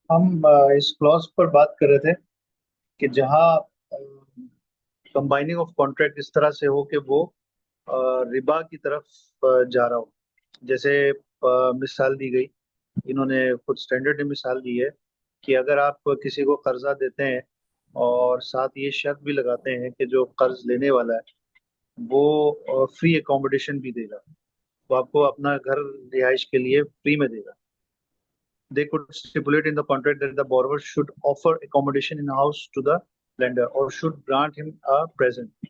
हम इस क्लॉज पर बात कर रहे थे कि जहाँ कंबाइनिंग ऑफ कॉन्ट्रैक्ट इस तरह से हो कि वो रिबा की तरफ जा रहा हो। जैसे मिसाल दी गई, इन्होंने कुछ स्टैंडर्ड ने मिसाल दी है कि अगर आप किसी को कर्जा देते हैं और साथ ये शर्त भी लगाते हैं कि जो कर्ज लेने वाला है वो फ्री एकोमोडेशन भी देगा, वो आपको अपना घर रिहाइश के लिए फ्री में देगा। They could stipulate in the contract that the borrower should offer accommodation in house to the lender or should grant him a present,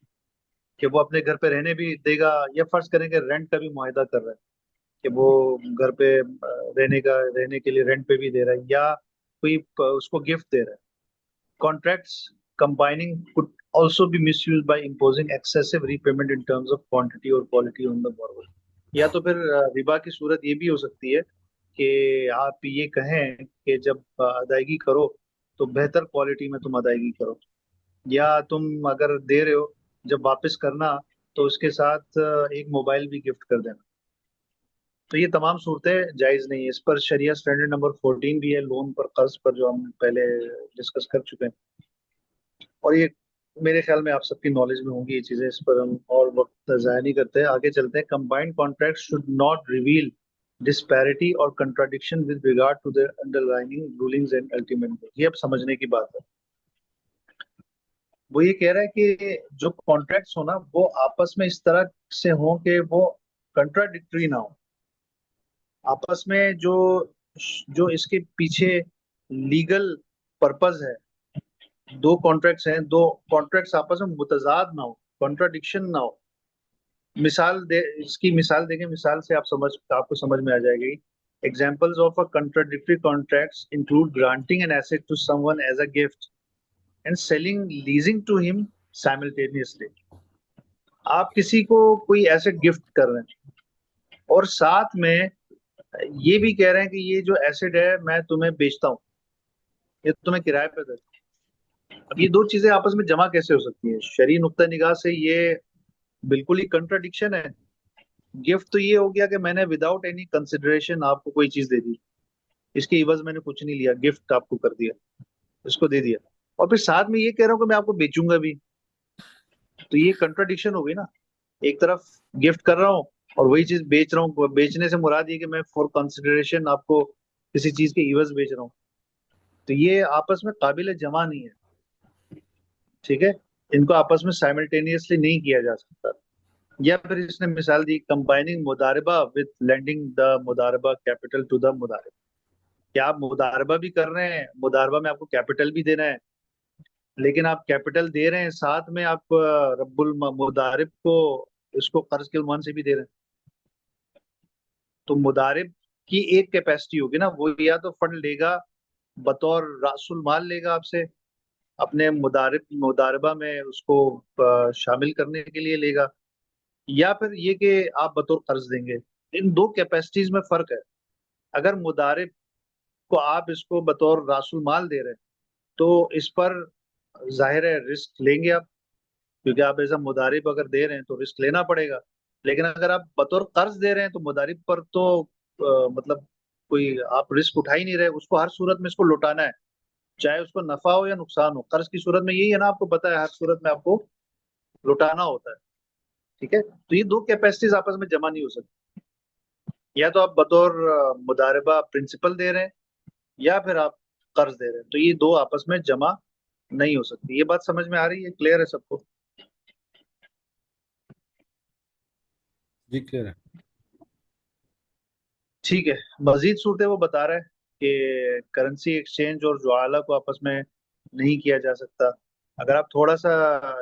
कि वो अपने घर पे रहने भी देगा, या फर्ज करें कि रेंट का भी मुआयदा कर रहा है कि वो घर पे रहने के लिए रेंट पे भी दे रहा है, या कोई उसको गिफ्ट दे रहा है। Contracts combining could also be misused by imposing excessive repayment in terms of quantity or quality on the borrower। या तो फिर रिबा की सूरत ये भी हो सकती है कि आप ये कहें कि जब अदायगी करो तो बेहतर क्वालिटी में तुम अदायगी करो, या तुम अगर दे रहे हो जब वापस करना तो उसके साथ एक मोबाइल भी गिफ्ट कर देना। तो ये तमाम सूरतें जायज़ नहीं है। इस पर शरिया स्टैंडर्ड नंबर 14 भी है, लोन पर कर्ज पर, जो हम पहले डिस्कस कर चुके हैं। और ये मेरे ख्याल में आप सबकी नॉलेज में होंगी ये चीजें, इस पर हम और वक्त ज़ाया नहीं करते हैं, आगे चलते हैं। Combined contract should not reveal disparity और contradiction with regard to the underlining rulings and ultimate. ये अब समझने की बात है। वो ये कह रहा है कि जो कॉन्ट्रैक्ट्स हो ना वो आपस में इस तरह से हो कि वो कंट्राडिक्टरी ना हो। आपस में जो जो इसके पीछे लीगल पर्पस है, दो कॉन्ट्रैक्ट्स हैं, दो कॉन्ट्रैक्ट्स आपस में मुतजाद ना हो, कॉन्ट्राडिक्शन ना हो। मिसाल दे, इसकी मिसाल देंगे, मिसाल से आपको समझ में आ जाएगी। Examples of a contradictory contracts include granting an asset to someone as a gift and selling leasing to him simultaneously. आप किसी को कोई एसेट गिफ्ट कर रहे हैं और साथ में ये भी कह रहे हैं कि ये जो एसेट है मैं तुम्हें बेचता हूँ, ये तुम्हें किराए पे देता हूँ। अब ये दो चीजें आपस में जमा कैसे हो सकती है? शरई नुक्ता निगाह से ये बिल्कुल ही कंट्राडिक्शन है। गिफ्ट तो ये हो गया कि मैंने विदाउट एनी कंसिडरेशन आपको कोई चीज दे दी, इसके इवज मैंने कुछ नहीं लिया, गिफ्ट आपको कर दिया, इसको दे दिया। और फिर साथ में ये कह रहा हूँ कि मैं आपको बेचूंगा भी, तो ये कंट्राडिक्शन हो गई ना। एक तरफ गिफ्ट कर रहा हूँ और वही चीज बेच रहा हूँ। बेचने से मुराद ये कि मैं फॉर कंसिडरेशन आपको किसी चीज के इवज बेच रहा हूँ। तो ये आपस में काबिल जमा नहीं है। ठीक है, इनको आपस में साइमल्टेनियसली नहीं किया जा सकता। या फिर इसने मिसाल दी, कंबाइनिंग मुदारबा विद लेंडिंग द मुदारबा कैपिटल टू द मुदारिब। क्या आप मुदारबा भी कर रहे हैं, मुदारबा में आपको कैपिटल भी देना है, लेकिन आप कैपिटल दे रहे हैं साथ में आप रब्बुल मुदारिब को इसको कर्ज के उन्वान से भी दे रहे हैं। तो मुदारिब की एक कैपेसिटी होगी ना, वो या तो फंड लेगा, बतौर रासुल माल लेगा आपसे, अपने मुदारबा में उसको शामिल करने के लिए लेगा, या फिर ये कि आप बतौर कर्ज देंगे। इन दो कैपेसिटीज में फर्क है। अगर मुदारिब को आप इसको बतौर रासुल माल दे रहे हैं तो इस पर जाहिर है रिस्क लेंगे आप, क्योंकि आप एज अ मुदारिब अगर दे रहे हैं तो रिस्क लेना पड़ेगा। लेकिन अगर आप बतौर कर्ज दे रहे हैं तो मुदारिब पर तो मतलब कोई आप रिस्क उठा ही नहीं रहे, उसको हर सूरत में इसको लौटाना है, चाहे उसको नफा हो या नुकसान हो। कर्ज की सूरत में यही है ना, आपको पता है हर सूरत में आपको लौटाना होता है। ठीक है, तो ये दो कैपेसिटीज आपस में जमा नहीं हो सकती। या तो आप बतौर मुदारिबा प्रिंसिपल दे रहे हैं, या फिर आप कर्ज दे रहे हैं, तो ये दो आपस में जमा नहीं हो सकती। ये बात समझ में आ रही है? क्लियर है सबको? जी क्लियर है। ठीक है। मजीद सूरतें वो बता रहा है कि करेंसी एक्सचेंज और जुआला को आपस में नहीं किया जा सकता। अगर आप थोड़ा सा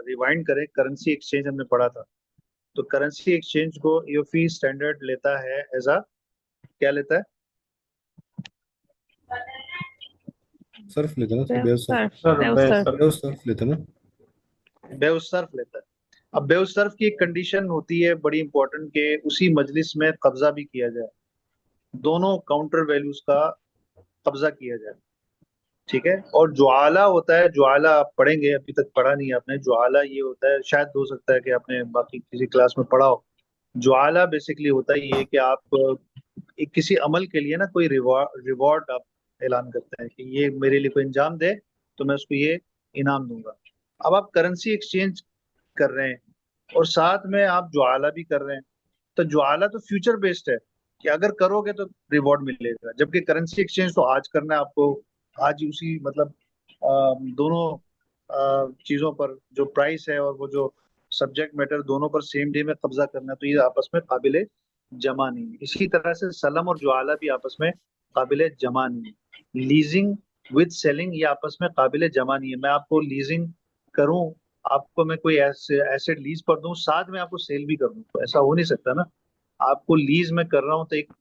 रिवाइंड करें, करेंसी एक्सचेंज हमने पढ़ा था, तो करेंसी एक्सचेंज को ईओफी स्टैंडर्ड लेता है एज अ, क्या लेता है? सर्फ लेते हैं ना, तो बेउसर्फ सर बेउसर्फ बेवसर्फ लेते हैं ना। बेउसर्फ लेता है। अब बेउसर्फ की एक कंडीशन होती है बड़ी इंपॉर्टेंट, कि उसी मजलिस में कब्जा भी किया जाए, दोनों काउंटर वैल्यूज का कब्जा किया जाए। ठीक है। और ज्वाला होता है, ज्वाला आप पढ़ेंगे, अभी तक पढ़ा नहीं है आपने। ज्वाला ये होता है, शायद हो सकता है कि आपने बाकी किसी क्लास में पढ़ा हो। ज्वाला बेसिकली होता ही है कि आप एक किसी अमल के लिए ना कोई रिवॉर्ड आप ऐलान करते हैं कि ये मेरे लिए कोई इंजाम दे तो मैं उसको ये इनाम दूंगा। अब आप करेंसी एक्सचेंज कर रहे हैं और साथ में आप ज्वाला भी कर रहे हैं, तो ज्वाला तो फ्यूचर बेस्ड है कि अगर करोगे तो रिवॉर्ड मिलेगा, जबकि करेंसी एक्सचेंज तो आज करना है आपको, आज ही उसी मतलब दोनों चीजों पर जो प्राइस है और वो जो सब्जेक्ट मैटर दोनों पर सेम डे में कब्जा करना है, तो ये आपस में काबिले जमा नहीं है। इसी तरह से सलम और ज्वाला भी आपस में काबिले जमा नहीं है। लीजिंग विद सेलिंग ये आपस में काबिले जमा नहीं है। मैं आपको लीजिंग करूं, आपको मैं कोई एसेट लीज पर दूं, साथ में आपको सेल भी कर दूं, तो ऐसा हो नहीं सकता ना। आपको लीज में कर रहा हूँ तो एक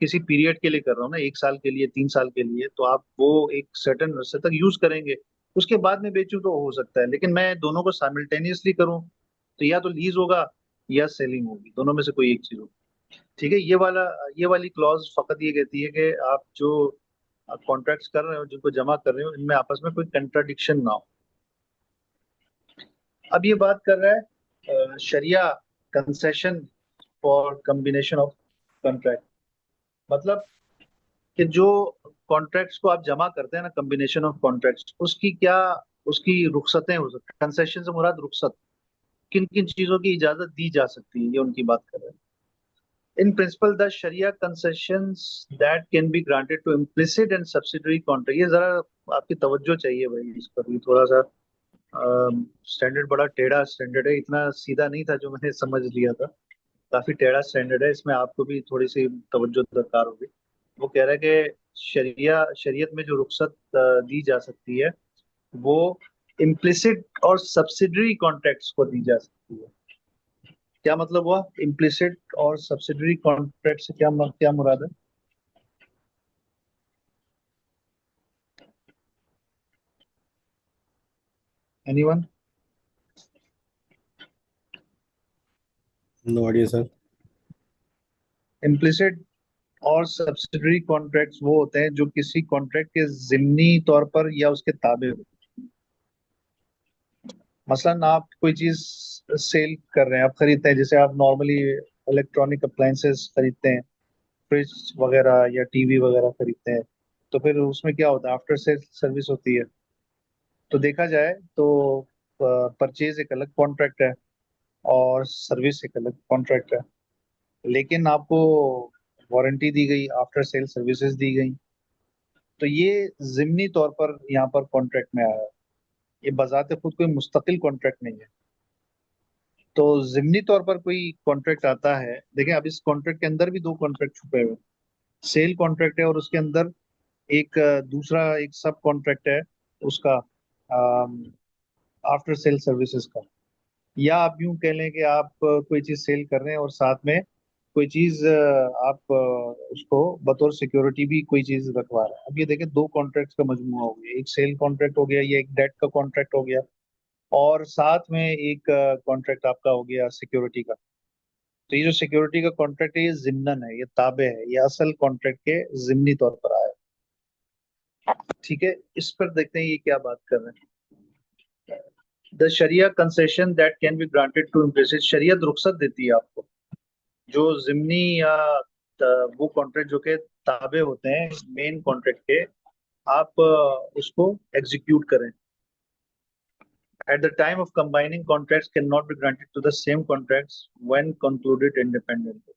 किसी पीरियड के लिए कर रहा हूँ ना, 1 साल के लिए, 3 साल के लिए, तो आप वो एक सर्टेन अरसे तक यूज करेंगे, उसके बाद में बेचूं तो हो सकता है। लेकिन मैं दोनों को साइमल्टेनियसली करूं तो या तो लीज होगा या सेलिंग होगी, दोनों में से कोई एक चीज होगी। ठीक है, ये वाली क्लॉज फकत ये कहती है कि आप जो कॉन्ट्रैक्ट्स कर रहे हो, जिनको जमा कर रहे हो, इनमें आपस में कोई कंट्राडिक्शन ना हो। अब ये बात कर रहा है sharia concession for combination of contract. मतलब कि जो कॉन्ट्रैक्ट्स को आप जमा करते हैं ना, कम्बिनेशन ऑफ कॉन्ट्रैक्ट्स, उसकी क्या, उसकी रुखसतें हो सकती हैं। कंसेशन से मुराद रुखसत, किन किन चीजों की इजाजत दी जा सकती है, ये उनकी बात कर रहे हैं। In principle the Sharia concessions that can be granted to implicit and subsidiary contract. ये जरा आपकी तवज्जो चाहिए भाई इस पर, ये थोड़ा सा स्टैंडर्ड बड़ा टेढ़ा स्टैंडर्ड है, इतना सीधा नहीं था जो मैंने समझ लिया था। काफी टेढ़ा स्टैंडर्ड है, इसमें आपको भी थोड़ी सी तवज्जो दरकार होगी। वो कह रहा है कि शरीयत में जो रुख्सत दी जा सकती है वो इम्प्लिसिट और सब्सिडरी कॉन्ट्रैक्ट्स को दी जा सकती है। क्या मतलब हुआ इम्प्लिसिट और सब्सिडरी कॉन्ट्रैक्ट से, क्या मुराद है? Anyone? No idea sir. Implicit और सब्सिडरी कॉन्ट्रैक्ट्स वो होते हैं जो किसी कॉन्ट्रैक्ट के जिम्नी तौर पर या उसके ताबे हो। मसलन आप कोई चीज सेल कर रहे हैं, आप खरीदते हैं, जैसे आप नॉर्मली इलेक्ट्रॉनिक अप्लायंसेस खरीदते हैं, फ्रिज वगैरह या टीवी वगैरह खरीदते हैं, तो फिर उसमें क्या होता है, आफ्टर सेल सर्विस होती है। तो देखा जाए तो परचेज एक अलग कॉन्ट्रैक्ट है और सर्विस एक अलग कॉन्ट्रैक्ट है, लेकिन आपको वारंटी दी गई, आफ्टर सेल सर्विसेज दी गई, तो ये जिमनी तौर पर यहाँ पर कॉन्ट्रैक्ट में आया है। ये बजाते खुद कोई मुस्तकिल कॉन्ट्रैक्ट नहीं है। तो जिमनी तौर पर कोई कॉन्ट्रैक्ट आता है, देखें अब इस कॉन्ट्रैक्ट के अंदर भी दो कॉन्ट्रैक्ट छुपे हुए हैं। सेल कॉन्ट्रैक्ट है और उसके अंदर एक दूसरा एक सब कॉन्ट्रैक्ट है उसका, आफ्टर सेल सर्विसेज का। या आप यूं कह लें कि आप कोई चीज सेल कर रहे हैं और साथ में कोई चीज आप उसको बतौर सिक्योरिटी भी कोई चीज रखवा रहे हैं। अब ये देखें, दो कॉन्ट्रैक्ट्स का मजमुआ हो गया, एक सेल कॉन्ट्रैक्ट हो गया, ये एक डेट का कॉन्ट्रैक्ट हो गया, और साथ में एक कॉन्ट्रैक्ट आपका हो गया सिक्योरिटी का। तो ये जो सिक्योरिटी का कॉन्ट्रैक्ट है, ये जिम्नन है, ये ताबे है, ये असल कॉन्ट्रैक्ट के जिम्नी तौर पर आया है। ठीक है, इस पर देखते हैं ये क्या बात कर रहे हैं। The Sharia concession that can be granted to implicit, शरीयत रुख्सत देती है आपको जो जिमनी या वो कॉन्ट्रैक्ट जो के ताबे होते हैं मेन कॉन्ट्रैक्ट के, आप उसको एग्जीक्यूट करें। At the time of combining, contracts cannot be granted to the same contracts when concluded independently.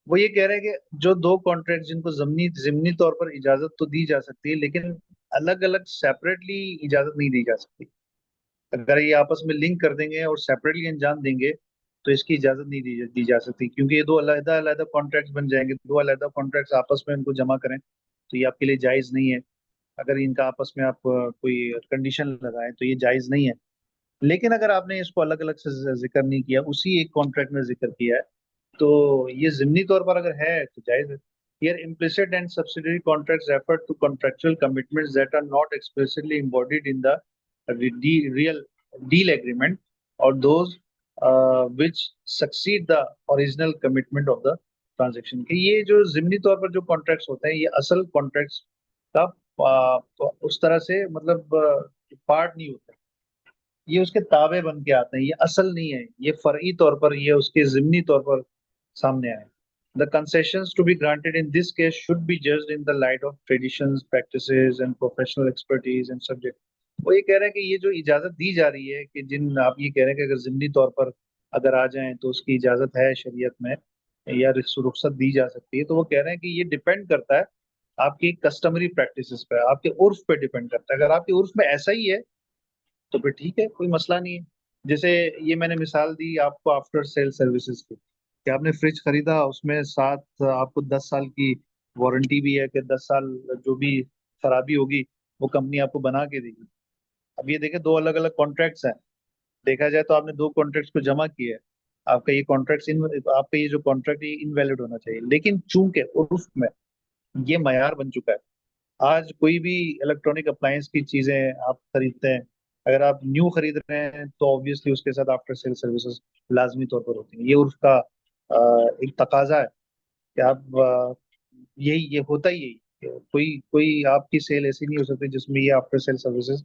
वो ये कह रहे हैं कि जो दो कॉन्ट्रैक्ट जिनको जमनी जिमनी तौर पर इजाजत तो दी जा सकती है, लेकिन अलग अलग सेपरेटली इजाजत नहीं दी जा सकती। अगर ये आपस में लिंक कर देंगे और सेपरेटली अंजाम देंगे तो इसकी इजाजत नहीं दी जा सकती, क्योंकि ये दो अलग अलग कॉन्ट्रैक्ट बन जाएंगे। दो अलग कॉन्ट्रैक्ट आपस में इनको जमा करें तो ये आपके लिए जायज नहीं है। अगर इनका आपस में आप कोई कंडीशन लगाएं तो ये जायज नहीं है। लेकिन अगर आपने इसको अलग अलग से जिक्र नहीं किया, उसी एक कॉन्ट्रैक्ट में जिक्र किया है, तो ये जिमनी तौर पर अगर है तो जायज है। Here, implicit and subsidiary contracts refer to contractual commitments that are not explicitly embodied in the real deal agreement or those which succeed the original commitment of the transaction। कि ये जो जिमनी तौर पर जो कॉन्ट्रैक्ट्स होते हैं, ये असल कॉन्ट्रैक्ट्स का उस तरह से मतलब पार्ट नहीं होता, ये उसके ताबे बन के आते हैं, ये असल नहीं है, ये फर्ई तौर पर ये उसके जिमनी तौर पर सामने आए। The concessions to be granted in this case should be judged in the light of traditions, practices, and professional expertise and subject. वो ये कह रहे हैं कि ये जो इजाजत दी जा रही है कि जिन आप ये कह रहे हैं कि अगर जिमनी तौर पर अगर आ जाएं तो उसकी इजाजत है शरीयत में या रुख्सत दी जा सकती है, तो वो कह रहे हैं कि ये डिपेंड करता है आपकी कस्टमरी प्रैक्टिसेस पे, आपके उर्फ पे डिपेंड करता है। अगर आपके उर्फ में ऐसा ही है तो फिर ठीक है, कोई मसला नहीं है। जैसे ये मैंने मिसाल दी आपको आफ्टर सेल सर्विसेज की, कि आपने फ्रिज खरीदा, उसमें साथ आपको 10 साल की वारंटी भी है कि 10 साल जो भी खराबी होगी वो कंपनी आपको बना के देगी। अब ये देखें, दो अलग अलग कॉन्ट्रैक्ट्स हैं। देखा जाए तो आपने दो कॉन्ट्रैक्ट्स को जमा किया है। आपका ये कॉन्ट्रैक्ट इन आपका ये जो कॉन्ट्रैक्ट ये इनवैलिड होना चाहिए, लेकिन चूंकि उर्फ में ये मयार बन चुका है, आज कोई भी इलेक्ट्रॉनिक अप्लायंस की चीजें आप खरीदते हैं, अगर आप न्यू खरीद रहे हैं तो ऑब्वियसली उसके साथ आफ्टर सेल सर्विसेज लाजमी तौर पर होती हैं। ये उसका एक तकाजा है कि आप यही ये होता ही यही कि कोई कोई आपकी सेल ऐसी नहीं हो सकती जिसमें ये आफ्टर सेल सर्विसेज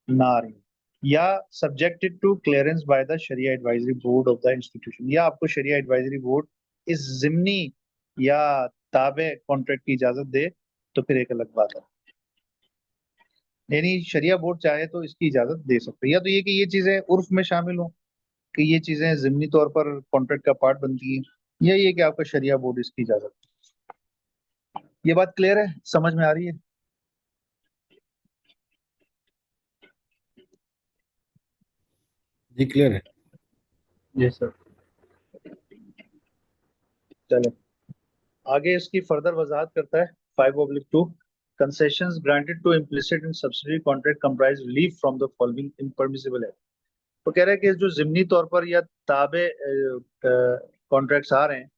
ना आ रही हो, या subjected to clearance by the Sharia advisory board of the institution, या आपको शरिया एडवाइजरी बोर्ड इस जिमनी या ताबे कॉन्ट्रैक्ट की इजाजत दे तो फिर एक अलग बात है। यानी शरिया बोर्ड चाहे तो इसकी इजाजत दे सकते हैं, या तो ये कि ये चीजें उर्फ में शामिल हो कि ये चीजें जिमनी तौर पर कॉन्ट्रैक्ट का पार्ट बनती हैं, या ये कि आपका शरिया बोर्ड इसकी इजाजत। ये बात क्लियर है, समझ में आ रही है? जी क्लियर है। जी सर। चले आगे, इसकी फर्दर वजाहत करता है 5/2। Concessions granted to implicit and subsidy contract comprise relief from the following impermissible है। तो कह रहा है कि जो जिमनी तौर पर या ताबे कॉन्ट्रैक्ट्स आ रहे हैं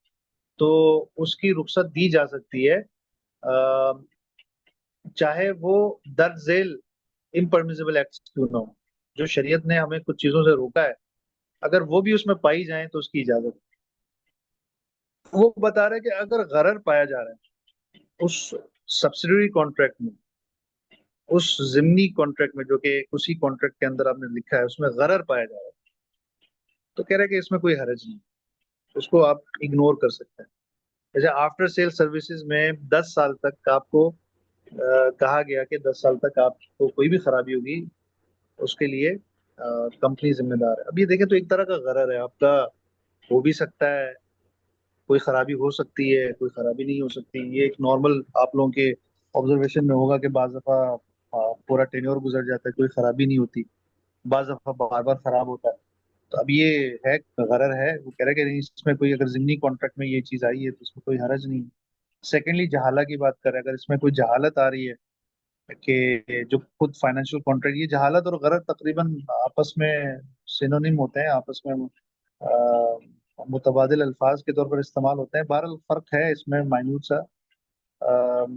तो उसकी रुख्सत दी जा सकती है, चाहे वो दर्ज झेल इम्परमिसिबल एक्ट क्यों ना हो। जो शरीयत ने हमें कुछ चीजों से रोका है, अगर वो भी उसमें पाई जाए तो उसकी इजाजत। वो बता रहे हैं कि अगर गरर पाया जा रहा है उस सब्सिडरी कॉन्ट्रैक्ट में, उस जिमनी कॉन्ट्रैक्ट में जो कि उसी कॉन्ट्रैक्ट के अंदर आपने लिखा है, उसमें गरर पाया जा रहा है, तो कह रहे हैं कि इसमें कोई हरज नहीं, उसको आप इग्नोर कर सकते हैं। जैसे आफ्टर सेल सर्विसेज में 10 साल तक आपको कहा गया कि 10 साल तक आपको कोई भी खराबी होगी उसके लिए कंपनी जिम्मेदार है। अब ये देखें तो एक तरह का गरर है आपका, हो भी सकता है, कोई खराबी हो सकती है, कोई खराबी नहीं हो सकती। ये एक नॉर्मल आप लोगों के ऑब्जर्वेशन में होगा कि बाज दफा पूरा टेन्योर गुजर जाता है, कोई खराबी नहीं होती, बाज दफा बार बार खराब होता है। तो अब ये है, गरर है। वो कह रहा है कि नहीं, इसमें कोई अगर जिमनी कॉन्ट्रैक्ट में ये चीज आई है तो इसमें कोई हरज नहीं। सेकेंडली, जहाला की बात करें, अगर इसमें कोई जहालत आ रही है कि जो खुद फाइनेंशियल कॉन्ट्रैक्ट, ये जहालत और गरर तकरीबन आपस में सिनोनिम होते हैं, आपस में मुतबादिल अल्फाज के तौर पर इस्तेमाल होते हैं। बहरहाल फर्क है इसमें माइन्यूट सा, अ,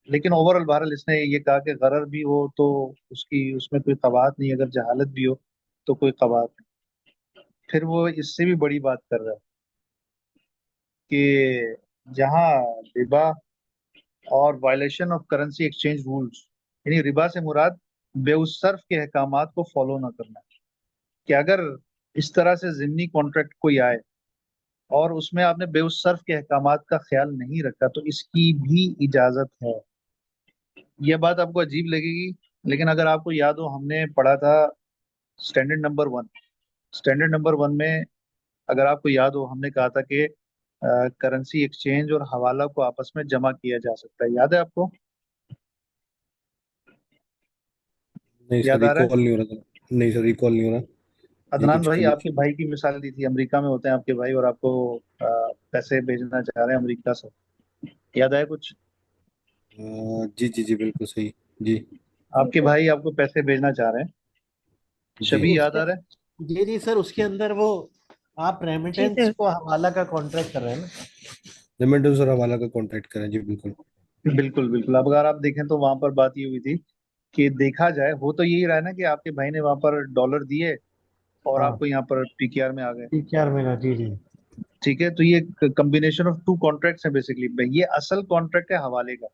लेकिन ओवरऑल बहरहाल इसने ये कहा कि गरर भी हो तो उसकी उसमें कोई कवात नहीं, अगर जहालत भी हो तो कोई कवात नहीं। फिर वो इससे भी बड़ी बात कर रहा है कि जहाँ रिबा और violation of currency exchange rules, यानी रिबा से मुराद बेउसर्फ के अहकामात को फॉलो ना करना, कि अगर इस तरह से जिमनी कॉन्ट्रैक्ट कोई आए और उसमें आपने बेउसर्फ के अहकामात का ख्याल नहीं रखा तो इसकी भी इजाजत है। यह बात आपको अजीब लगेगी, लेकिन अगर आपको याद हो, हमने पढ़ा था स्टैंडर्ड नंबर 1। स्टैंडर्ड नंबर 1 में अगर आपको याद हो, हमने कहा था कि करेंसी एक्सचेंज और हवाला को आपस में जमा किया जा सकता है। याद है आपको? नहीं सर, याद आ रहा है? रिकॉल नहीं हो रहा था। नहीं सर, रिकॉल नहीं हो रहा। जी अदनान कुछ भाई, कहिए। आपके भाई की मिसाल दी थी, अमेरिका में होते हैं आपके भाई और आपको पैसे भेजना चाह रहे हैं अमेरिका से। याद आया कुछ? जी जी जी बिल्कुल सही। जी आपके भाई आपको पैसे भेजना चाह रहे हैं, जी। शबी याद उसके आ रहा है? जी जी सर, उसके अंदर वो आप रेमिटेंस को हवाला का कॉन्ट्रैक्ट कर रहे हैं ना। रेमिटेंस और हवाला का कॉन्टैक्ट करें, जी बिल्कुल। बिल्कुल बिल्कुल। अब अगर आप देखें तो वहां पर बात ये हुई थी कि देखा जाए, हो तो यही रहा है ना कि आपके भाई ने वहां पर डॉलर दिए और हाँ, आपको यहाँ पर पीकेआर में आ गए। पीकेआर मिला, जी जी। ठीक है, तो ये कॉम्बिनेशन ऑफ टू कॉन्ट्रैक्ट्स है बेसिकली। ये असल कॉन्ट्रैक्ट है हवाले का,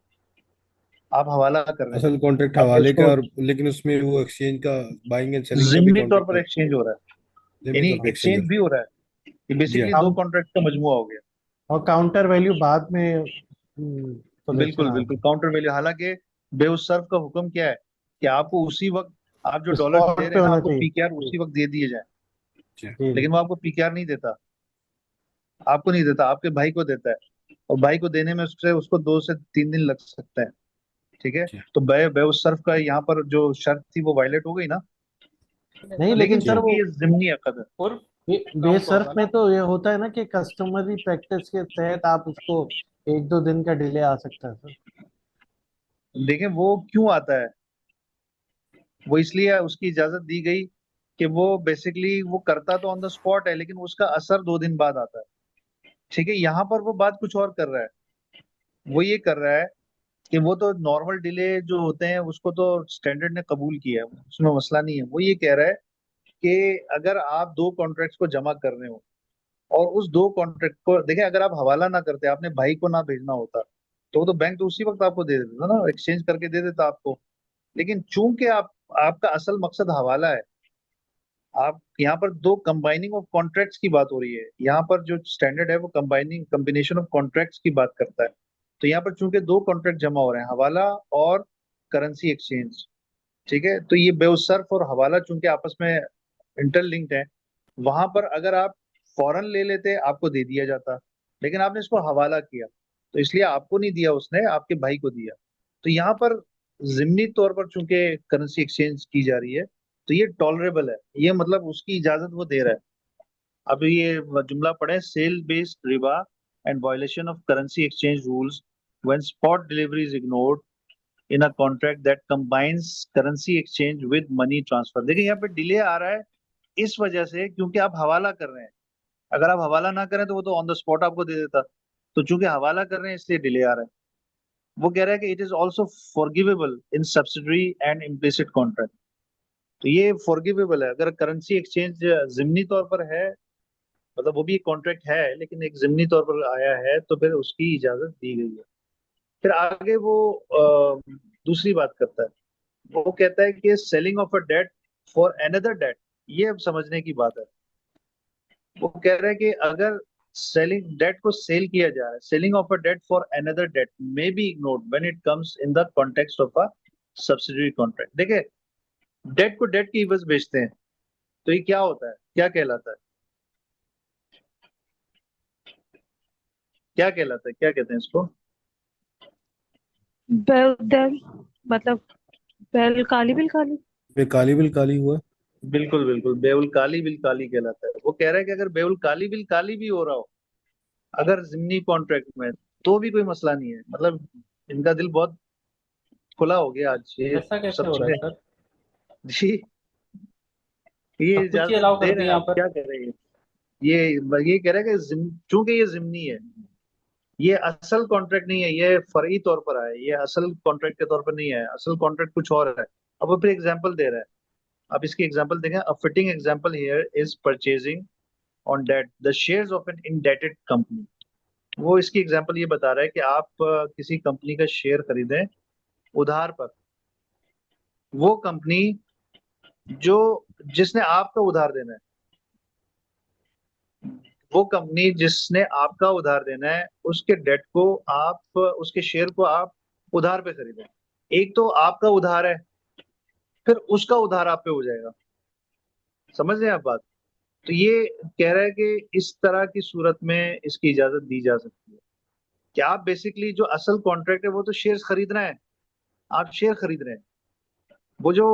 आप हवाला कर रहे हैं, असल कॉन्ट्रैक्ट आप हवाले का, उसको और लेकिन उसमें वो एक्सचेंज का, बाइंग एंड सेलिंग का भी जिमनी तौर कॉन्ट्रैक्ट पर है। एक्सचेंज हो रहा है, जिमनी यानी तौर पे एक्सचेंज हो एक्सचेंज भी हो रहा है। ये जी बेसिकली हाँ। दो हम कॉन्ट्रैक्ट का मजमुआ हो गया। और काउंटर वैल्यू बाद में पोजीशन बिल्कुल आ बिल्कुल काउंटर वैल्यू, हालांकि बेउसर्फ का हुक्म क्या है कि आपको उसी वक्त, आप जो डॉलर दे स्पॉट रहे पे हैं ना, होना आपको चाहिए। पीकेआर जी उसी वक्त दे दिए जाए। जी जी जी। लेकिन वो आपको पीकेआर नहीं देता, आपको नहीं देता, आपके भाई को देता है। और भाई को देने में उससे उसको 2 से 3 दिन लग सकता है। ठीक है। जी तो बेउसर्फ का यहाँ पर जो शर्त थी वो वायलेट हो गई ना। नहीं लेकिन लेकिन सर जी चूंकि वो ये जिम्नी अकद है। बेस सर्फ में तो ये होता है ना कि कस्टमरी प्रैक्टिस के तहत आप उसको एक दो दिन का डिले आ सकता है सर। देखें वो क्यों आता है, वो इसलिए उसकी इजाजत दी गई कि वो बेसिकली वो करता तो ऑन द स्पॉट है, लेकिन उसका असर 2 दिन बाद आता है। ठीक है, यहाँ पर वो बात कुछ और कर रहा है। वो ये कर रहा है कि वो तो नॉर्मल डिले जो होते हैं उसको तो स्टैंडर्ड ने कबूल किया है, उसमें मसला नहीं है। वो ये कह रहा है कि अगर आप दो कॉन्ट्रैक्ट्स को जमा कर रहे हो और उस दो कॉन्ट्रैक्ट को देखें, अगर आप हवाला ना करते, आपने भाई को ना भेजना होता, तो वो तो बैंक तो उसी वक्त आपको दे देता ना, एक्सचेंज करके दे देता आपको। लेकिन चूंकि आपका असल मकसद हवाला है, आप यहाँ पर दो कंबाइनिंग ऑफ कॉन्ट्रैक्ट्स की बात हो रही है। यहाँ पर जो स्टैंडर्ड है वो कंबाइनिंग कम्बिनेशन ऑफ कॉन्ट्रैक्ट्स की बात करता है। तो यहाँ पर चूंकि दो कॉन्ट्रैक्ट जमा हो रहे हैं, हवाला और करेंसी एक्सचेंज। ठीक है, तो ये बेउसर्फ और हवाला चूंकि आपस में इंटरलिंक्ड है, वहां पर अगर आप फौरन ले लेते आपको दे दिया जाता, लेकिन आपने इसको हवाला किया, तो इसलिए आपको नहीं दिया, उसने आपके भाई को दिया। तो यहाँ पर जिमनी तौर पर चूंकि करेंसी एक्सचेंज की जा रही है, तो ये टॉलरेबल है, ये मतलब उसकी इजाजत वो दे रहा है। अब ये जुमला पढ़े, sale based riba and violation of currency exchange rules when spot delivery is ignored in a contract that combines currency exchange with money transfer. देखिए यहाँ पे डिले आ रहा है इस वजह से क्योंकि आप हवाला कर रहे हैं। अगर आप हवाला ना करें तो वो तो ऑन द स्पॉट आपको दे देता। तो चूंकि हवाला कर रहे हैं इसलिए डिले आ रहा है। वो कह रहा है कि it is also forgivable in subsidiary and implicit contract. तो ये फॉरगिवेबल है अगर करेंसी एक्सचेंज जिमनी तौर पर है, मतलब वो भी एक कॉन्ट्रैक्ट है लेकिन एक जिमनी तौर पर आया है, तो फिर उसकी इजाजत दी गई है। फिर आगे वो दूसरी बात करता है। वो कहता है कि selling of a debt for another debt, ये अब समझने की बात है। वो कह रहा है कि अगर सेलिंग डेट को सेल किया जा रहा है, selling of a debt for another debt may be ignored when it comes in the context of a subsidiary contract. देखिए, डेट को डेट की इवज बेचते हैं, तो ये क्या होता है, क्या कहलाता है, क्या कहलाता है, क्या कहते हैं इसको? बेल देल मतलब बेल काली बिल काली। बे काली बिल काली हुआ। बिल्कुल बिल्कुल, बेउल काली बिल काली कहलाता है। वो कह रहा है कि अगर बेउल काली बिल काली भी हो रहा हो अगर जिमनी कॉन्ट्रैक्ट में, तो भी कोई मसला नहीं है। मतलब इनका दिल बहुत खुला हो गया आज, ये ऐसा कैसे सब हो रहा है चीजें। सर? जी, ये सब कुछ ही इजाजत अलाउ दे कर रहे दिया हैं, यहाँ आप पर। क्या कर रहे हैं। ये कह रहे हैं कि चूंकि ये जिमनी है, ये असल कॉन्ट्रैक्ट नहीं है, ये फर्ई तौर पर आया है, ये असल कॉन्ट्रैक्ट के तौर पर नहीं है, असल कॉन्ट्रैक्ट कुछ और है। अब वो फिर एग्जाम्पल दे रहा है। अब इसकी एग्जाम्पल देखें, a fitting example here is purchasing on debt the shares of an indebted company. वो इसकी एग्जाम्पल ये बता रहा है कि आप किसी कंपनी का शेयर खरीदें उधार पर। वो कंपनी जो जिसने आपका उधार देना है, वो कंपनी जिसने आपका उधार देना है, उसके डेट को आप, उसके शेयर को आप उधार पे खरीदें। एक तो आपका उधार है, फिर उसका उधार आप पे हो जाएगा। समझ रहे हैं आप बात? तो ये कह रहा है कि इस तरह की सूरत में इसकी इजाजत दी जा सकती है कि आप बेसिकली जो असल कॉन्ट्रैक्ट है वो तो शेयर्स खरीदना है, आप शेयर खरीद रहे हैं। वो जो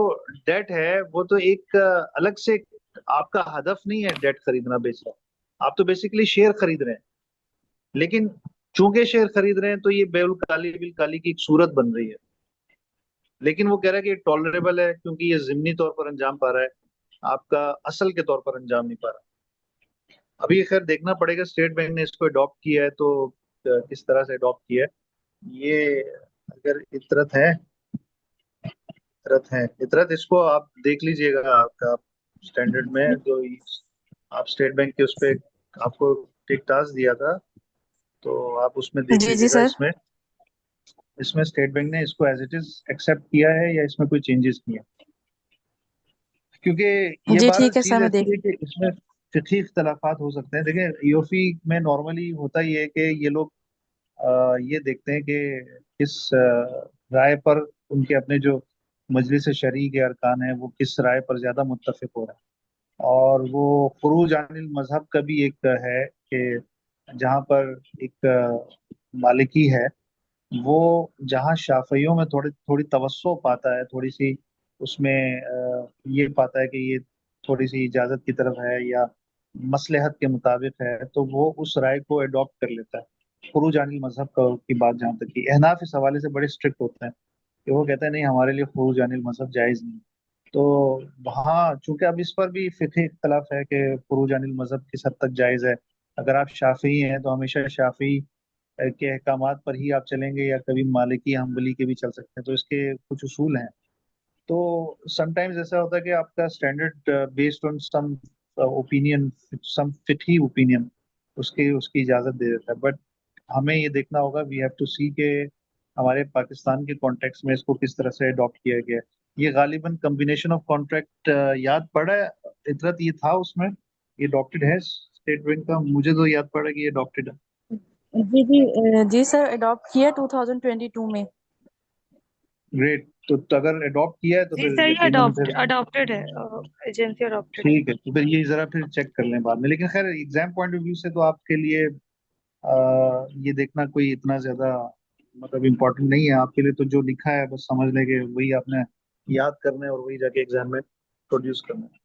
डेट है वो तो एक अलग से आपका हदफ नहीं है डेट खरीदना बेचना, आप तो बेसिकली शेयर खरीद रहे हैं। लेकिन चूंकि शेयर खरीद रहे हैं तो ये बेउल काली बिल काली की एक सूरत बन रही है। लेकिन वो कह रहा है कि ये टॉलरेबल है क्योंकि ये जिमनी तौर पर अंजाम पा रहा है, आपका असल के तौर पर अंजाम नहीं पा रहा। अभी ये खैर देखना पड़ेगा, स्टेट बैंक ने इसको अडॉप्ट किया है तो किस तरह से अडॉप्ट किया है ये। अगर इतरत है, इतरत है, इतरत इसको आप देख लीजिएगा, आपका स्टैंडर्ड में जो आप स्टेट बैंक के उस पे आपको एक टास्क दिया था, तो आप उसमें देख जी जी लीजिएगा। सर। इसमें इसमें स्टेट बैंक ने इसको एज इट इज एक्सेप्ट किया है या इसमें कोई चेंजेस किए हैं? क्योंकि ये जी बार ठीक है चीज सर, मैं देख ऐसी है लूँ। कि इसमें फिqhi इख्तलाफात हो सकते हैं। देखिए ईओफी में नॉर्मली होता ही है कि ये लोग ये देखते हैं कि किस राय पर उनके अपने जो मजलिस शरी के अरकान है वो किस राय पर ज्यादा मुत्तफिक हो रहा है। और वो खुरूज अनिल मजहब का भी एक है कि जहाँ पर एक मालिकी है, वो जहाँ शाफियों में थोड़ी थोड़ी तवज्जो पाता है, थोड़ी सी उसमें ये पाता है कि ये थोड़ी सी इजाजत की तरफ है या मसलहत के मुताबिक है, तो वो उस राय को अडॉप्ट कर लेता है। खुरूज अनिल मजहब का की बात जहाँ तक की, अहनाफ इस हवाले से बड़े स्ट्रिक्ट होते हैं कि वो कहते हैं नहीं, हमारे लिए खुरूज अनिल मजहब जायज़ नहीं। तो वहाँ चूंकि अब इस पर भी फिqही इख्तलाफ है कि खुरूज अनिल मजहब किस हद तक जायज़ है। अगर आप शाफी हैं तो हमेशा शाफी के अहकामात पर ही आप चलेंगे, या कभी मालिकी हम्बली के भी चल सकते हैं, तो इसके कुछ उसूल हैं। तो समटाइम्स ऐसा होता है कि आपका standard based on some opinion, some fiqhi opinion उसकी उसकी इजाजत दे देता है। बट हमें ये देखना होगा, वी हैव टू सी के हमारे पाकिस्तान के कॉन्टेक्स्ट में इसको किस तरह से अडॉप्ट किया गया है। ये गालिबन कम्बिनेशन ऑफ कॉन्ट्रैक्ट याद पड़ा है इतरत, ये था उसमें, ये अडॉप्टेड है स्टेट बैंक का, मुझे तो याद पड़ा कि ये अडॉप्टेड है। जी जी जी सर, अडॉप्ट किया 2022 में। ग्रेट। तो अगर अडॉप्ट किया है तो जी फिर सर, ये यकीनन फिर अडॉप्टेड है, एजेंसी अडॉप्टेड है। ठीक है, तो फिर ये जरा फिर चेक कर लें बाद में। लेकिन खैर एग्जाम पॉइंट ऑफ व्यू से तो आपके लिए ये देखना कोई इतना ज्यादा मतलब इम्पोर्टेंट नहीं है आपके लिए। तो जो लिखा है बस समझ लें कि वही आपने याद करना है और वही जाके एग्जाम में प्रोड्यूस करना है।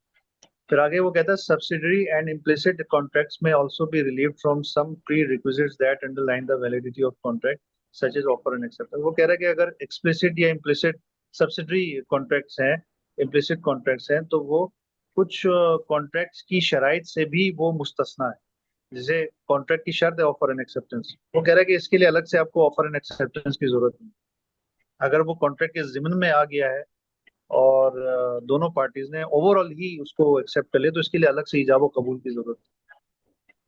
फिर आगे वो कहता है सब्सिडरी एंड इम्प्लिसिट कॉन्ट्रैक्ट्स में also be relieved from some prerequisites that underline the validity of contract such as offer and acceptance. वो कह रहा है कि अगर एक्सप्लिसिट या इम्प्लिसिट सब्सिडरी कॉन्ट्रैक्ट्स हैं, इम्प्लिसिट कॉन्ट्रैक्ट्स हैं, तो वो कुछ कॉन्ट्रैक्ट्स की शराइत से भी वो मुस्तस्ना है। जैसे कॉन्ट्रैक्ट की शर्त है ऑफर एंड एक्सेप्टेंस, वो कह रहा है कि इसके लिए अलग से आपको ऑफर एंड एक्सेप्टेंस की जरूरत नहीं। अगर वो कॉन्ट्रैक्ट के जिम्न में आ गया है और दोनों पार्टीज ने ओवरऑल ही उसको एक्सेप्ट कर लिया, तो इसके लिए अलग से इजाब और कबूल की जरूरत है।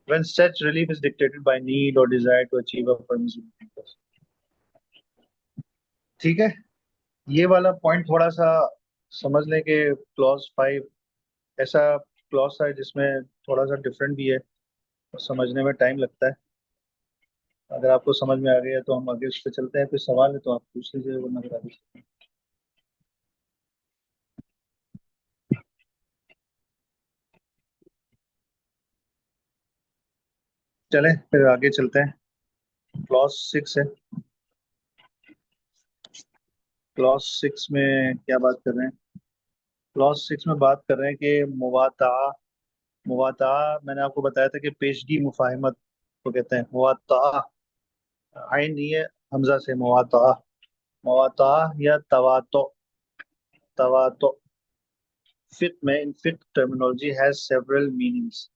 When such relief is dictated by need or desire to achieve a permissible interest। ठीक है, ये वाला पॉइंट थोड़ा सा समझ लें कि क्लॉज 5 ऐसा क्लॉज है जिसमें थोड़ा सा डिफरेंट भी है और समझने में टाइम लगता है। अगर आपको समझ में आ गया तो हम आगे उस पर चलते हैं। कोई सवाल है तो आप पूछ लीजिए, वरना फिर आगे चलते हैं। चलें फिर आगे चलते हैं। क्लॉज 6 है। क्लॉज 6 में क्या बात कर रहे हैं? क्लॉज 6 में बात कर रहे हैं कि मुवाता, मुवाता मैंने आपको बताया था कि पेशगी मुफाहमत को कहते हैं। मुवाता आइन नहीं है, हमजा से मुवाता, मुवाता या तवातो। तवातो फिक में, in fiqh terminology has several meanings,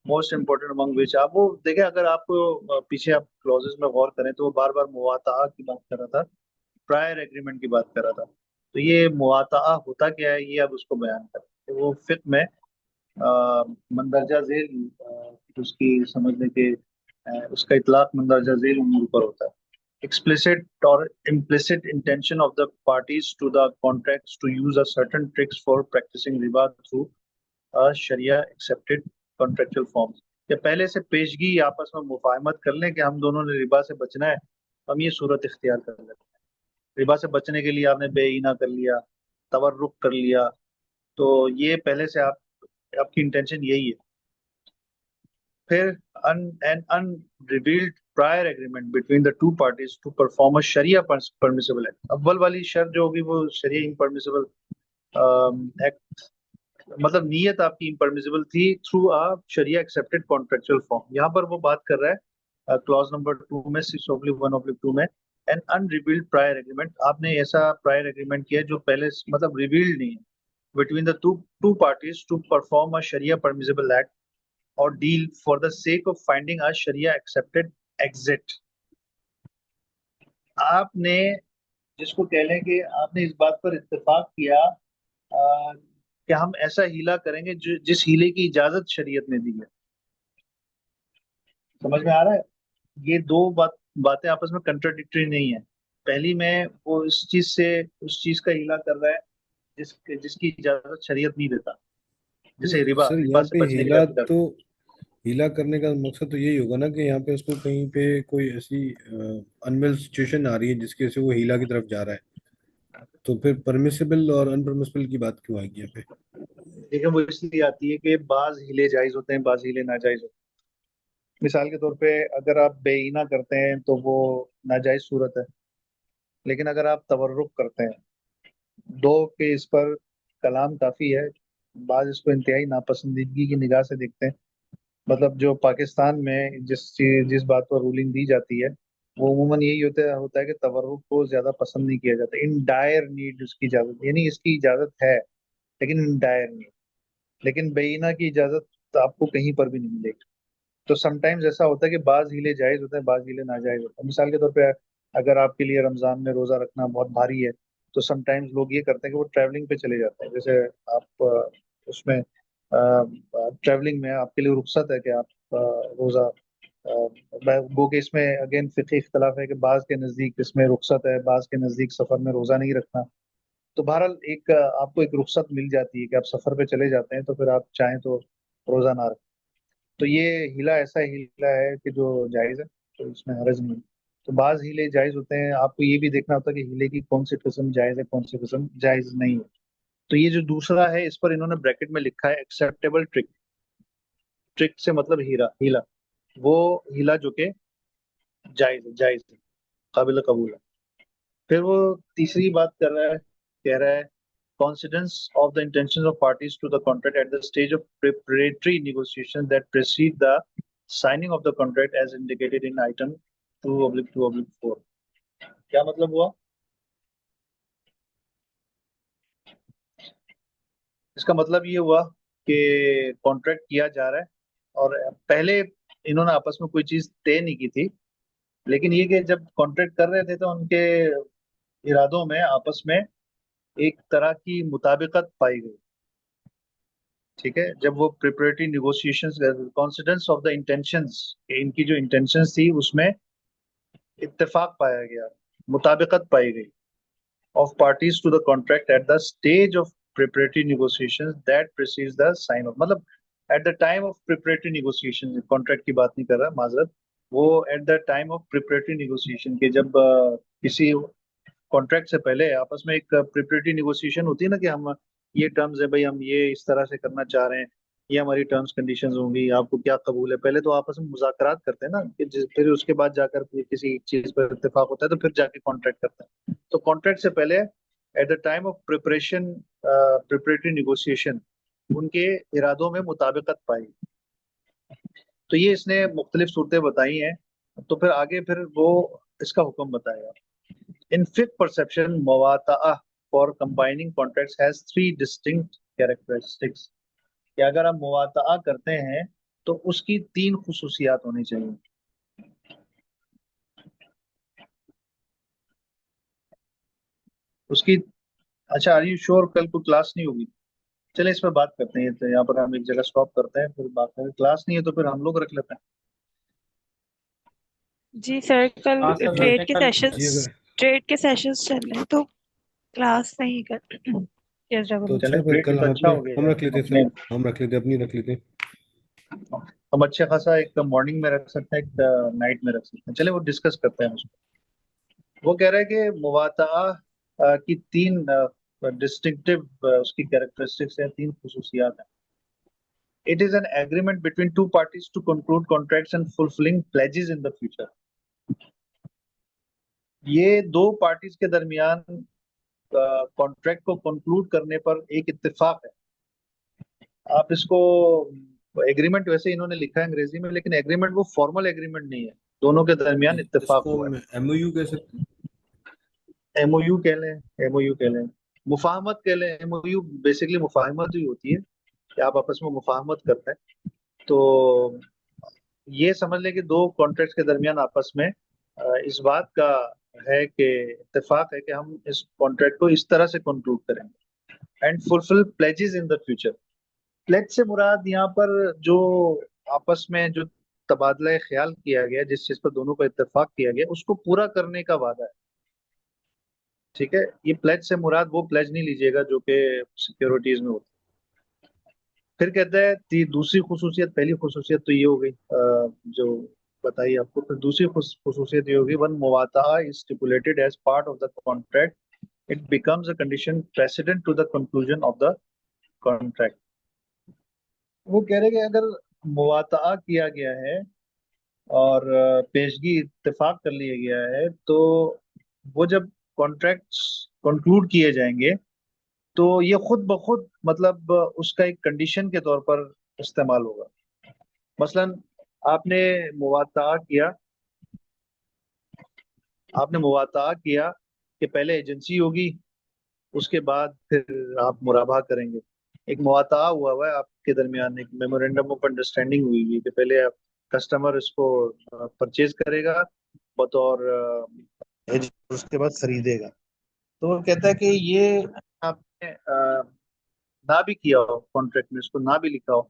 most important among which, आप वो देखें अगर आपको पीछे आप क्लॉजेस में गौर करें तो वो बार बार मुवाता की बात कर रहा था, प्रायर एग्रीमेंट की बात कर रहा था। तो ये मुवाता होता क्या है, ये अब उसको बयान करें। तो वो फिक में मंदरजा झेल उसकी समझने के उसका इतलाक मंदरजा झेल उमूर पर होता है। explicit or implicit intention of the parties to the contracts to use a certain tricks for practicing riba through a sharia accepted contractual forms। या पहले से पेशगी आपस में मुफाहमत कर लें कि हम दोनों ने रिबा से बचना है, हम ये सूरत इख्तियार कर लेते हैं। रिबा से बचने के लिए आपने बेईना कर लिया, तवर्रुक कर लिया, तो ये पहले से आपकी इंटेंशन यही है। फिर an unrevealed prior agreement between the two parties to perform a sharia permissible act। अव्वल वाली शर्त जो होगी वो शरिया इम्परमिसिबल एक्ट, मतलब नीयत आपकी इम्परमिसिबल थी through a Sharia accepted contractual form. यहाँ पर वो बात कर रहा है क्लॉज नंबर 2 में 6/1/2 में, एन अनरिवील्ड प्रायर एग्रीमेंट, आपने ऐसा प्रायर एग्रीमेंट किया जो पहले मतलब रिवील्ड नहीं है, between the two parties to perform a sharia permissible act or deal for the sake of finding a sharia accepted exit। आपने जिसको कह लें कि आपने इस बात पर इत्तेफाक किया कि हम ऐसा हीला करेंगे जिस हीले की इजाजत शरीयत ने दी है। समझ में आ रहा है? ये दो बातें आपस में कंट्राडिक्टरी नहीं है। पहली में वो इस चीज से उस चीज का हीला कर रहा है जिसकी इजाजत शरीयत नहीं देता, जैसे रिबा सर रिबा यहाँ से पे बचने के लिए हीला अभी तक। तो, हीला करने का मकसद तो यही होगा ना कि यहाँ पे उसको कहीं पे कोई ऐसी अनवेल सिचुएशन आ रही है जिसकी वजह से वो हीला की तरफ जा रहा है, तो फिर परमिसिबल और अनपरमिसिबल की बात क्यों आएगी यहाँ पे? लेकिन वो इसलिए आती है कि बाज हीले जायज होते हैं, बाज हीले नाजायज होते हैं। मिसाल के तौर पे अगर आप बेईना करते हैं तो वो नाजायज सूरत है, लेकिन अगर आप तवर्रुक करते हैं, दो के इस पर कलाम काफी है। बाज इसको इंतहाई नापसंदीदगी की निगाह से देखते हैं। मतलब जो पाकिस्तान में जिस बात पर रूलिंग दी जाती है, वो अमूमन यही होता होता है कि तवर्रुक को ज्यादा पसंद नहीं किया जाता। इन डायर नीड उसकी इजाजत, यानी इसकी इजाजत है लेकिन इन डायर नीड। लेकिन बेईना की इजाजत तो आपको कहीं पर भी नहीं मिलेगी। तो समटाइम्स ऐसा होता है कि बाज हीले जायज होते हैं, बाज हीले नाजायज होते हैं। मिसाल के तौर पे अगर आपके लिए रमजान में रोजा रखना बहुत भारी है, तो समटाइम्स लोग ये करते हैं कि वो ट्रैवलिंग पे चले जाते हैं। जैसे आप उसमें ट्रैवलिंग में आपके लिए रुख्सत है कि आप रोजा गो के इसमें अगेन फिक़ही इख्तलाफ है कि बाज के नज़दीक इसमें रुख्सत है, बाज के नज़दीक सफर में रोजा नहीं रखना। तो बहरहाल एक आपको एक रुख्सत मिल जाती है कि आप सफर पे चले जाते हैं, तो फिर आप चाहें तो रोजा ना रखें। तो ये हीला ऐसा हीला है कि जो जायज़ है, तो इसमें हरज नहीं है। तो बाज हीले जायज़ होते हैं, आपको ये भी देखना होता है कि हीले की कौन सी किस्म जायज़ है, कौन सी किस्म जायज़ नहीं है। तो ये जो दूसरा है, इस पर इन्होंने ब्रैकेट में लिखा है एक्सेप्टेबल ट्रिक। ट्रिक से मतलब हीरा हीला, वो हीला जो कि जायज़ है, जायज़ है, काबिल कबूल है। फिर वो तीसरी बात कर रहा है, कह रहा है considerance of the intentions of parties to the contract at the stage of preparatory negotiations that precede the signing of the contract as indicated in item 2/2/4। क्या मतलब हुआ? इसका मतलब ये हुआ कि कॉन्ट्रैक्ट किया जा रहा है और पहले इन्होंने आपस में कोई चीज तय नहीं की थी, लेकिन ये कि जब कॉन्ट्रैक्ट कर रहे थे तो उनके इरादों में आपस में एक तरह की मुताबिकत पाई गई। ठीक है, जब वो preparatory negotiations, coincidence of the intentions, इनकी जो इंटेंशंस थी उसमें इत्तेफाक पाया गया, मुताबिकत पाई गई of parties to the contract at the stage of preparatory negotiations that precedes the sign off. मतलब at the time of preparatory negotiation, contract की बात नहीं कर रहा, माजरत, वो at the time of preparatory negotiation के जब किसी कॉन्ट्रैक्ट से पहले आपस में एक प्रिपरेटरी निगोशिएशन होती है ना, कि हम ये टर्म्स है भाई, हम ये इस तरह से करना चाह रहे हैं, ये हमारी टर्म्स कंडीशंस होंगी, आपको क्या कबूल है। पहले तो आपस में मुज़ाकरात करते हैं ना, कि फिर उसके बाद जाकर किसी चीज पर इत्तेफाक होता है तो फिर जाके कॉन्ट्रैक्ट करते हैं। तो कॉन्ट्रैक्ट से पहले eight the time of preparation, preparatory negotiation, उनके इरादों में मुताबिकत पाई। तो ये इसने मुख्तलिफ सूरतें बताई हैं। तो फिर आगे फिर वो इसका हुक्म बताएगा। In fiqh perception, muwata'ah for combining contracts has three distinct characteristics। कि अगर हम मुवातआ करते हैं तो उसकी तीन खुसूसियात होनी चाहिए। उसकी, अच्छा, आर यू श्योर कल को क्लास नहीं होगी? चले इस पर बात करते हैं, तो यहाँ पर हम एक जगह स्टॉप करते हैं, फिर बात करें। क्लास नहीं है तो फिर हम लोग रख लेते हैं। जी सर, कल हाँ सर, जी, वैसे कल जी अगर ट्रेड के सेशंस चल रहे हैं तो क्लास नहीं कर यस तो डबल। अच्छा चले, है, फिर ग्रेट, कल तो हम अच्छा अपने हो गया हम यार, रख लेते हैं अपने सर, हम रख लेते हैं, अपनी रख लेते हैं। हम अच्छे खासा एक मॉर्निंग में रख सकते हैं, एक नाइट में रख सकते हैं। चले वो डिस्कस करते हैं उसको। वो कह रहा है कि मुवातआ की तीन डिस्टिंक्टिव उसकी कैरेक्टरिस्टिक्स हैं, तीन खुसूसियात हैं। It is an agreement between two parties to conclude contracts and fulfilling pledges in the future. ये दो पार्टीज के दरमियान कॉन्ट्रैक्ट को कंक्लूड करने पर एक इत्तेफाक है। आप इसको एग्रीमेंट वैसे इन्होंने लिखा है अंग्रेजी में, लेकिन एग्रीमेंट वो फॉर्मल एग्रीमेंट नहीं है, दोनों के दरमियान इत्तेफाक इसको हुआ हम एमओयू कह सकते हैं। है। एमओयू कह लें, एमओयू कह लें, मुफाहमत कह लें। एमओयू बेसिकली मुफाहमत ही होती है कि आप आपस में मुफाहमत करते हैं। तो ये समझ लें कि दो कॉन्ट्रैक्ट्स के दरमियान आपस में इस बात का है कि इत्तेफाक है कि हम इस कॉन्ट्रैक्ट को इस तरह से कंक्लूड करेंगे and fulfil pledges in the future. Pledge से मुराद यहाँ पर जो आपस में जो तबादला ख्याल किया गया, जिस चीज पर दोनों का इत्तेफाक किया गया, उसको पूरा करने का वादा है। ठीक है, ये प्लेज से मुराद वो प्लेज नहीं लीजिएगा जो कि सिक्योरिटीज में होता फिर कहता है दूसरी खुसूसियत, पहली खुसूसियत तो ये हो गई जो बताइए आपको। फिर दूसरी खुसूसियत ये होगी, one muwataa is stipulated as part of the contract, it becomes a condition precedent to the conclusion of the contract. वो कह रहे हैं कि अगर मुवाता किया गया है और पेशगी इत्तेफाक कर लिया गया है, तो वो जब कॉन्ट्रैक्ट्स कंक्लूड किए जाएंगे तो ये खुद ब खुद मतलब उसका एक कंडीशन के तौर पर इस्तेमाल होगा। मसलन आपने मुवाता किया, कि पहले एजेंसी होगी, उसके बाद फिर आप मुराबा करेंगे। एक मुवाता हुआ है आपके दरमियान, एक मेमोरेंडम ऑफ अंडरस्टैंडिंग हुई है कि पहले आप कस्टमर इसको परचेज करेगा बतौर उसके बाद खरीदेगा। तो वो कहता है कि ये आपने ना भी किया हो, कॉन्ट्रैक्ट में इसको ना भी लिखा हो,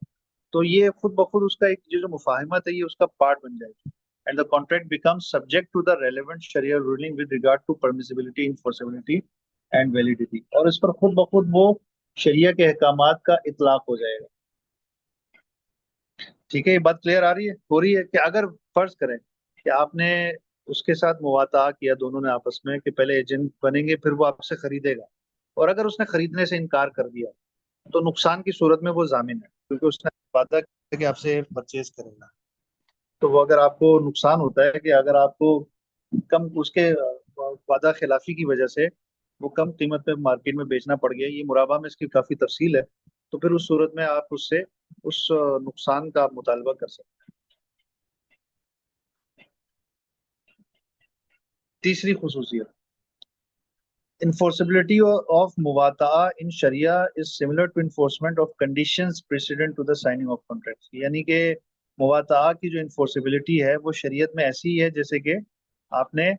तो ये खुद ब खुद उसका एक जो मुफाहिमत है ये उसका पार्ट बन जाएगी। And the contract becomes subject to the relevant sharia ruling with regard to permissibility, enforceability and validity. और इस पर खुद ब खुद वो शरिया के अहकामात का इतलाक हो जाएगा। ठीक है, ये बात क्लियर आ रही है, हो रही है कि अगर फर्ज करें कि आपने उसके साथ मुवाता किया, दोनों ने आपस में, कि पहले एजेंट बनेंगे फिर वो आपसे खरीदेगा, और अगर उसने खरीदने से इनकार कर दिया तो नुकसान की सूरत में वो जामिन है, क्योंकि उसने वादा किया कि आपसे परचेज करेगा। तो वो अगर आपको नुकसान होता है कि अगर आपको कम उसके वादा खिलाफी की वजह से वो कम कीमत पे मार्केट में बेचना पड़ गया, ये मुराबा में इसकी काफी तफसील है, तो फिर उस सूरत में आप उससे उस नुकसान का आप मुतालबा कर सकते हैं। तीसरी खुसूसियत, enforceability of muwata'a in sharia is similar to enforcement of conditions precedent to the signing of contracts। यानी कि मुवाता की जो enforceability है वो शरीयत में ऐसी ही है जैसे कि आपने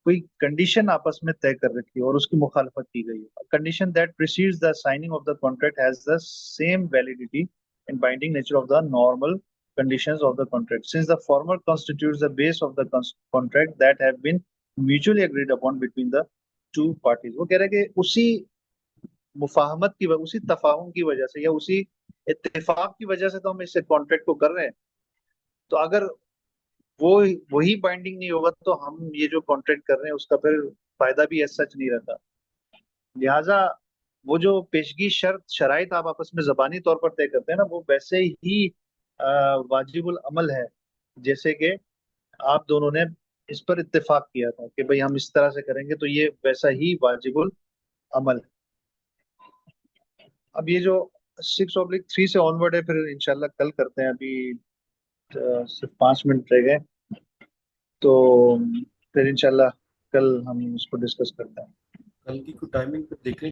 कोई कंडीशन आपस में तय कर रखी है और उसकी मुखालफत की गई है। Condition that precedes the signing of the contract has the same validity and binding nature of the normal conditions of the contract, since the former constitutes the base of the contract that have been mutually agreed upon between the two parties. वो कह रहे हैं कि उसी मुफाहमत की उसी तफाहुम की वजह से या उसी इत्तेफाक की वजह से तो हम इस कॉन्ट्रैक्ट को कर रहे हैं। तो अगर वो वही बाइंडिंग नहीं होगा तो हम ये जो कॉन्ट्रैक्ट कर रहे हैं उसका फिर फायदा भी ऐसा सच नहीं रहता। लिहाजा वो जो पेशगी शर्त शराइत आप आपस में जबानी तौर पर तय करते हैं ना, वो वैसे ही वाजिबुल अमल है जैसे कि आप दोनों ने इस पर इत्तेफाक किया था कि भाई हम इस तरह से करेंगे, तो ये वैसा ही वाजिबुल अमल है। अब ये जो 6/3 से ऑनवर्ड है, फिर इंशाल्लाह कल करते हैं। अभी सिर्फ 5 मिनट रह गए, तो फिर इंशाल्लाह कल हम इसको डिस्कस करते हैं। कल की टाइमिंग देखने